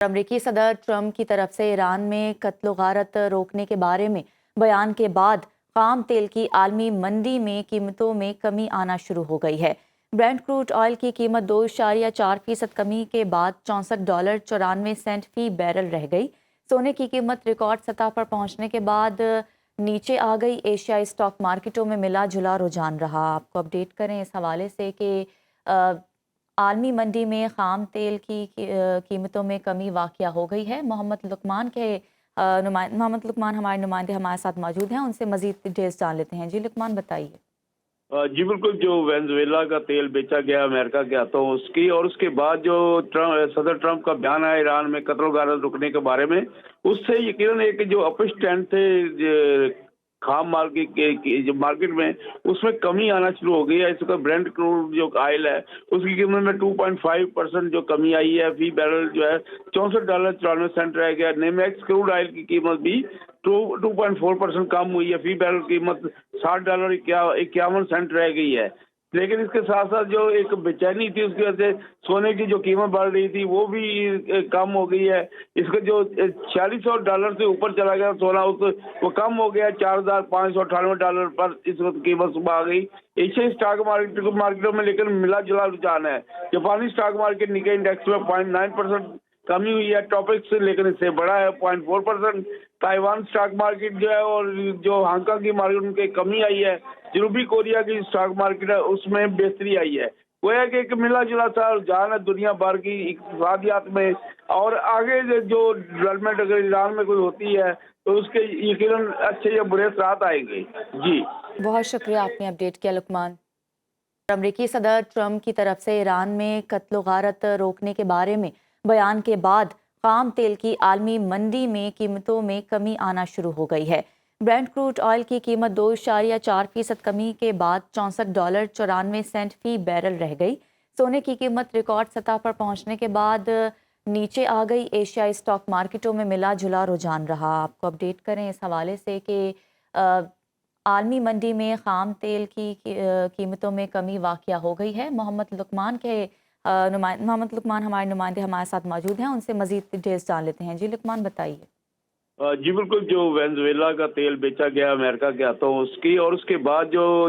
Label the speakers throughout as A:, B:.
A: अमरीकी सदर ट्रंप की तरफ से ईरान में कत्ल गारत रोकने के बारे में बयान के बाद खाम तेल की आलमी मंडी में कीमतों में कमी आना शुरू हो गई है। ब्रेंट क्रूड ऑयल की कीमत 2.4% कमी के बाद $64.94 फी बैरल रह गई। सोने की कीमत रिकॉर्ड सतह पर पहुंचने के बाद नीचे आ गई। एशियाई स्टॉक मार्केटों में मिला जुला रुझान रहा। आपको अपडेट करें इस हवाले से कि आलमी मंडी में खाम तेल की कीमतों में कमी वाक़या हो गई है। मोहम्मद लुकमान हमारे नुमाइंदे हमारे साथ मौजूद हैं, उनसे मजीद डिटेल्स जान लेते हैं। जी लुकमान, बताइए।
B: जी बिल्कुल, जो वेनेजुएला का तेल बेचा गया अमेरिका के हाथों उसकी और उसके बाद जो सदर ट्रंप का बयान आया ईरान में कत्ल गारत रुकने के बारे में, उससे यकीनन एक जो अपिश ट्रेंड थे खाम माल की जो मार्केट में उसमें कमी आना शुरू हो गई है। इसका ब्रेंट क्रूड जो ऑयल है उसकी कीमत में 2.5% जो कमी आई है। फी बैरल जो है $64.94 रह गया। नेमेक्स क्रूड ऑयल की कीमत भी 2.4% कम हुई है। फी बैरल कीमत $60.51 रह गई है। लेकिन इसके साथ साथ जो एक बेचैनी थी उसकी वजह से सोने की जो कीमत बढ़ रही थी वो भी कम हो गई है। इसका जो $4600 से ऊपर चला गया सोना वो कम हो गया। $4598 पर इस वक्त कीमत सुबह आ गई। एशियाई स्टॉक मार्केटों में लेकिन मिला जुला रुझान है। जापानी स्टॉक मार्केट निक्केई इंडेक्स में 0.9% कमी हुई है टॉपिक से, लेकिन इससे बड़ा है 0.4%। ताइवान स्टॉक मार्केट जो है और जो हांगकांग की मार्केट उनकी कमी आई है। जनूबी कोरिया की स्टॉक मार्केट है उसमें बेहतरी आई है। वो है कि एक मिला जुला सा रुझान है दुनिया भर की इक़्तिसादियात में। और आगे जो डेवलपमेंट अगर ईरान में कोई होती है तो उसके यकीनन अच्छे या बुरे असरात आएंगे। जी
A: बहुत शुक्रिया, आपने अपडेट किया लुकमान। अमरीकी सदर ट्रंप की तरफ से ईरान में कत्ल गारत रोकने के बारे में बयान के बाद खाम तेल की आलमी मंडी में कीमतों में कमी आना शुरू हो गई है। ब्रेंट क्रूड ऑयल की कीमत 2.4% कमी के बाद $64.94 फी बैरल रह गई। सोने की कीमत रिकॉर्ड सतह पर पहुंचने के बाद नीचे आ गई। एशियाई स्टॉक मार्केटों में मिला जुला रुझान रहा। आपको अपडेट करें इस हवाले से कि आलमी मंडी में खाम तेल की कीमतों में कमी वाक़या हो गई है। मोहम्मद लुकमान हमारे नुमाइंदे हमारे साथ मौजूद हैं, उनसे मजीद डिटेल्स जान लेते हैं। जी लुकमान, बताइए।
B: जी बिल्कुल, जो वेनेजुएला का तेल बेचा गया अमेरिका के हाथों उसकी और उसके बाद जो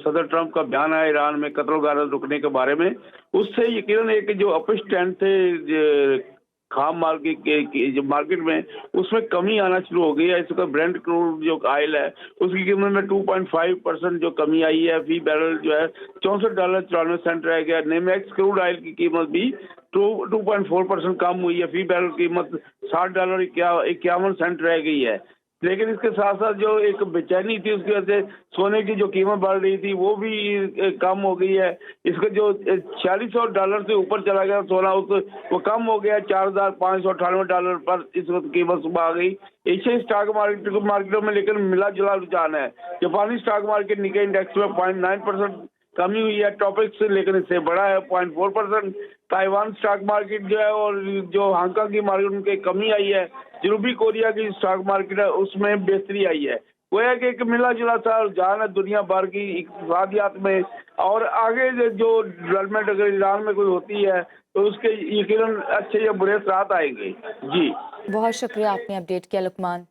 B: सदर ट्रंप का बयान आया ईरान में कत्ल गारत रुकने के बारे में, उससे यकीनन एक जो अपिश ट्रेंड थे खाम माल की जो मार्केट में उसमें कमी आना शुरू हो गई है। इसका ब्रेंट क्रूड जो ऑयल है उसकी कीमत में 2.5% जो कमी आई है। फी बैरल जो है $64.94 रह गया। नेमेक्स क्रूड ऑयल की कीमत भी 2.4% कम हुई है। फी बैरल कीमत $60.51 रह गई है। लेकिन इसके साथ साथ जो एक बेचैनी थी उसकी वजह से सोने की जो कीमत बढ़ रही थी वो भी कम हो गई है। इसका जो $4600 से ऊपर चला गया सोना वो कम हो गया। $4598 पर इस वक्त कीमत सुबह आ गई। एशियाई स्टॉक मार्केटों में लेकिन मिला जुला रुझान है। जापानी स्टॉक मार्केट निक्केई इंडेक्स में 0.9% कमी हुई है टॉपिक से, लेकिन इससे बड़ा है 0.4%। ताइवान स्टॉक मार्केट जो है और जो हांगकांग की मार्केट उनकी कमी आई है। जनूबी कोरिया की स्टॉक मार्केट है उसमें बेहतरी आई है। वो है कि एक मिला जुला सा रुझान है दुनिया भर की इक़्तिसादियात में। और आगे जो डेवलपमेंट अगर ईरान में कोई होती है तो उसके यकीनन अच्छे या बुरे असरात आएंगे। जी
A: बहुत शुक्रिया, आपने अपडेट किया लुकमान।